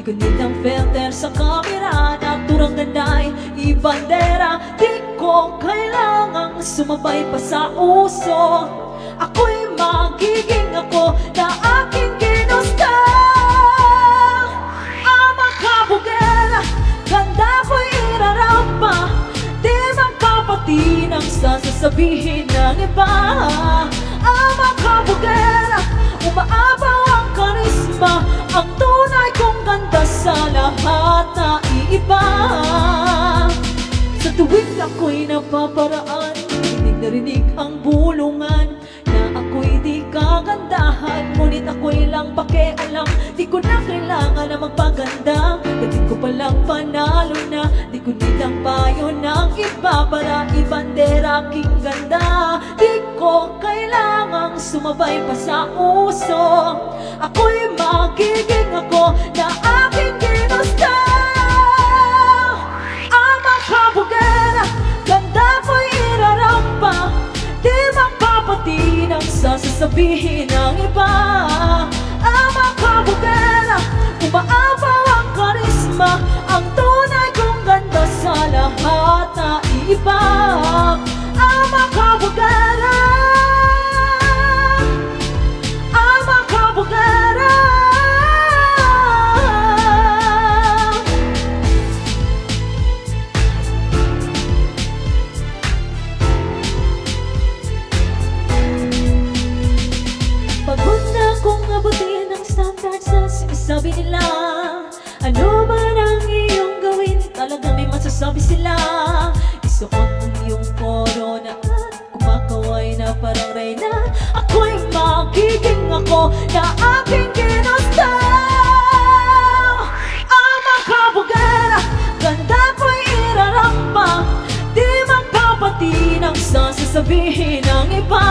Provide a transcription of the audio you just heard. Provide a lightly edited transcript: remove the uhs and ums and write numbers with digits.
ko nilang filter sa kamera, naturang ganay ibandera. Di ko kailangang sumabay pa sa uso. Ako'y magiging ako na aking ginusta. Ama kabugera, ganda ko'y irarampa. Di magpapatin ang sasabihin ng iba. Ama kabugera, umaabaw ang karisma, ang tunay kong ganda sa lahat na iiba. Sa tuwing ako'y napaparaan, rinig na rinig ang bulungan na ako'y di kagandahan. Ngunit ako'y lang pakialam, di ko na kailangan na magpaganda. Dating ko palang panalo na, di ko nilang payo ng iba para ibandera aking ganda. Di ko kailangang sumabay pa sa uso. Ako'y magiging ako na aking ginusta. Ama kabugera, ganda ko'y irarampa. Di magpapatin ang sasabihin ng iba. Ama kabugera, umaabaw ang karisma, ang tunay kong ganda sa lahat na iba. Ama kabugera, ama kabugera. Pagod na kong abutin ang standards na sinasabi nila. Ano man ang iyong gawin, talaga may masasabi sila. Isuot ang iyong corona at kumakaway na parang reyna. Ako'y magiging ako na aking ginusta. Ama kabugera, ganda ko'y irarampa. Di magpapatin ang sasabihin ng iba.